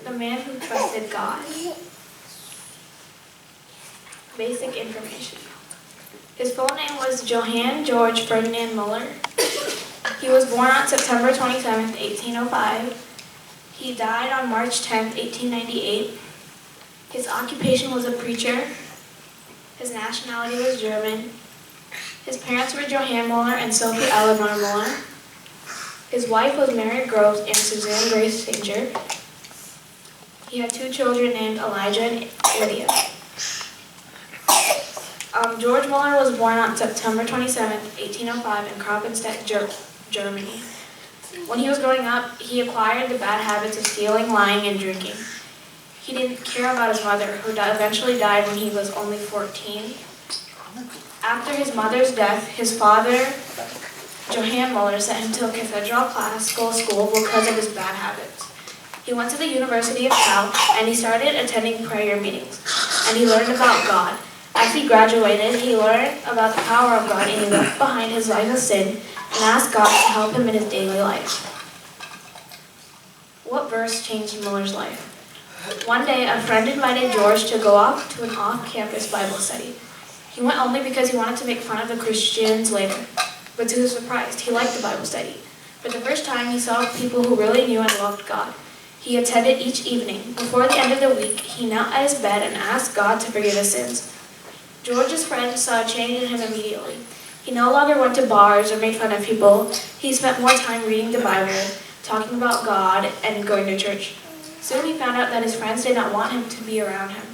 The man who trusted God. Basic information. His full name was Johann George Ferdinand Muller. He was born on September 27, 1805. He died on March 10, 1898. His occupation was a preacher. His nationality was German. His parents were Johann Muller and Sophie Eleanor Muller. His wife was Mary Groves and Suzanne Grace Singer. He had 2 children named Elijah and Lydia. George Muller was born on September 27, 1805 in Kronstadt, Germany. When he was growing up, he acquired the bad habits of stealing, lying, and drinking. He didn't care about his mother, who eventually died when he was only 14. After his mother's death, his father, Johann Muller, sent him to a cathedral classical school because of his bad habits. He went to the University of Cal, and he started attending prayer meetings, and he learned about God. As he graduated, he learned about the power of God, and he left behind his life of sin and asked God to help him in his daily life. What verse changed Muller's life? One day, a friend invited George to go off to an off-campus Bible study. He went only because he wanted to make fun of the Christians later. But to his surprise, he liked the Bible study. For the first time, he saw people who really knew and loved God. He attended each evening. Before the end of the week, he knelt at his bed and asked God to forgive his sins. George's friends saw a change in him immediately. He no longer went to bars or made fun of people. He spent more time reading the Bible, talking about God, and going to church. Soon he found out that his friends did not want him to be around him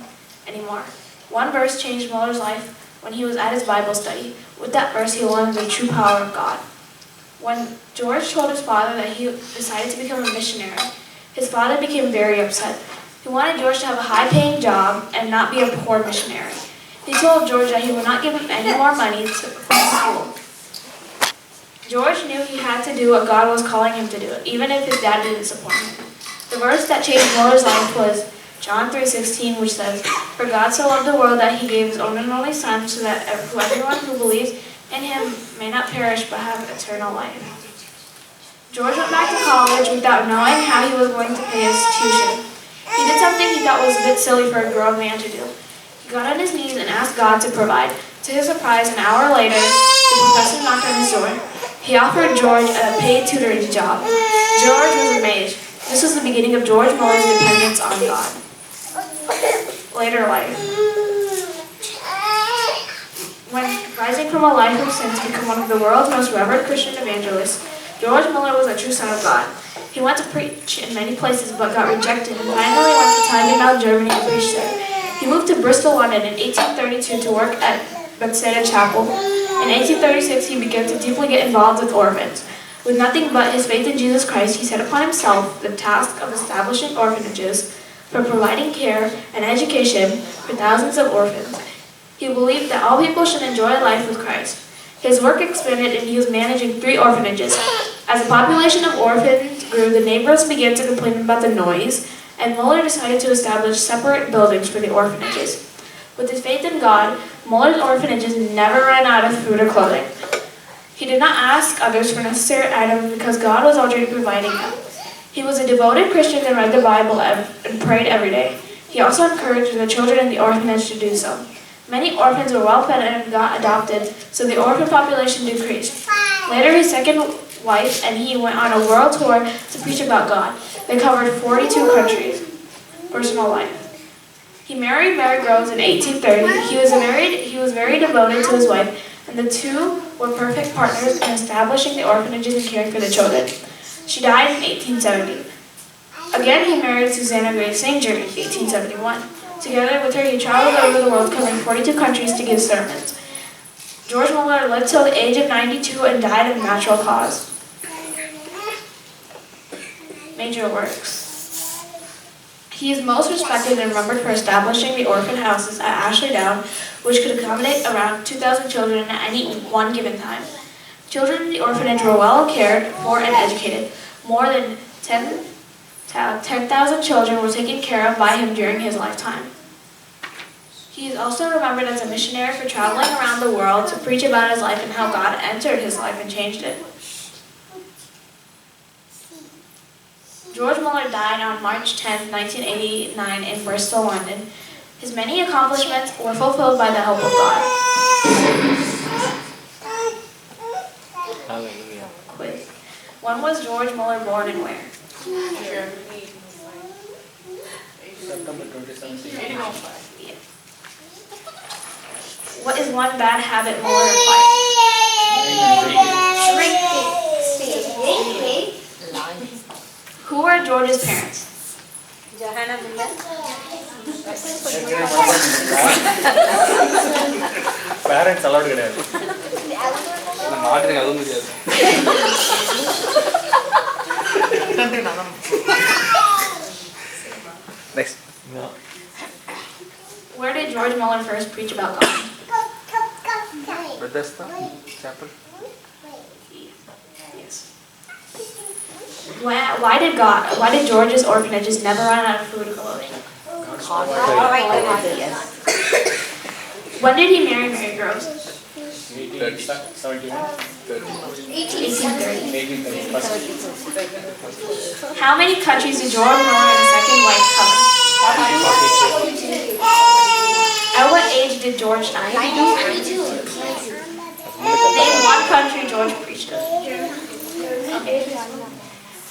anymore. One verse changed Muller's life when he was at his Bible study. With that verse, he learned the true power of God. When George told his father that he decided to become a missionary, his father became very upset. He wanted George to have a high-paying job and not be a poor missionary. He told George that he would not give him any more money from school. George knew he had to do what God was calling him to do, even if his dad didn't support him. The verse that changed Muller's life was John 3:16, which says, "For God so loved the world that he gave his own and only Son, so that everyone who believes in him may not perish but have eternal life." George went back to college without knowing how he was going to pay his tuition. He did something he thought was a bit silly for a grown man to do. He got on his knees and asked God to provide. To his surprise, an hour later, the professor knocked on his door. He offered George a paid tutoring job. George was amazed. This was the beginning of George Muller's dependence on God. Later life. When rising from a life of sin to become one of the world's most revered Christian evangelists, George Muller was a true son of God. He went to preach in many places but got rejected and finally went to Tigenau, Germany and preached there. He moved to Bristol, London in 1832 to work at Bethesda Chapel. In 1836, he began to deeply get involved with orphans. With nothing but his faith in Jesus Christ, he set upon himself the task of establishing orphanages for providing care and education for thousands of orphans. He believed that all people should enjoy life with Christ. His work expanded and he was managing 3 orphanages. As the population of orphans grew, the neighbors began to complain about the noise, and Muller decided to establish separate buildings for the orphanages. With his faith in God, Muller's orphanages never ran out of food or clothing. He did not ask others for necessary items because God was already providing them. He was a devoted Christian and read the Bible and prayed every day. He also encouraged the children in the orphanage to do so. Many orphans were well fed and got adopted, so the orphan population decreased. Later, his second wife and he went on a world tour to preach about God. They covered 42 countries. Personal life. He married Mary Groves in 1830. He was very devoted to his wife, and the two were perfect partners in establishing the orphanages and caring for the children. She died in 1870. Again, he married Susanna Grace Singer in 1871. Together with her, he traveled over the world, covering 42 countries to give sermons. George Muller lived till the age of 92 and died of natural cause. Major works. He is most respected and remembered for establishing the orphan houses at Ashley Down, which could accommodate around 2,000 children at any one given time. Children in the orphanage were well cared for and educated. More than 10,000 children were taken care of by him during his lifetime. He is also remembered as a missionary for traveling around the world to preach about his life and how God entered his life and changed it. George Muller died on March 10, 1989 in Bristol, London. His many accomplishments were fulfilled by the help of God. Hallelujah. Quiz. When was George Muller born and where? September 27th. Yeah. What is one bad habit Muller acquired? Who were George's parents? Parents allowed கிடையாது. மாட்டுக்கு அதுவும் தெரியாது. Next. Where did George Muller first preach about God? Bethesda Chapel. Yes. Why did George's orphanages never run out of food and clothing? When did he marry Mary Groves? 1871. 1830. How many countries did George Muller and his second wife cover? At what age did George die? Name one country George preached in. Okay.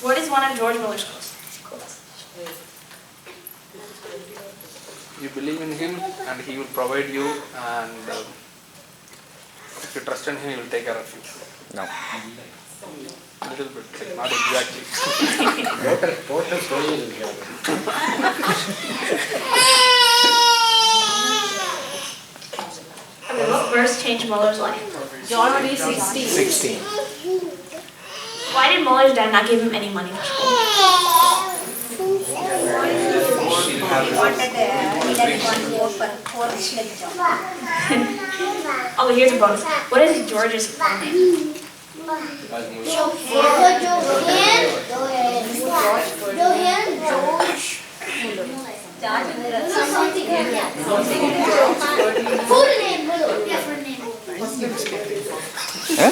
What is one of George Muller's quotes? You believe in Him and He will provide you, and if you trust in Him, He will take care of you. No. A little bit, like not exactly. Total story is Okay, what verse changed Muller's life? John 3:16. 16. Why did Muller's dad not give him any money for school? Oh, here's a bonus. What is George's full name? Huh?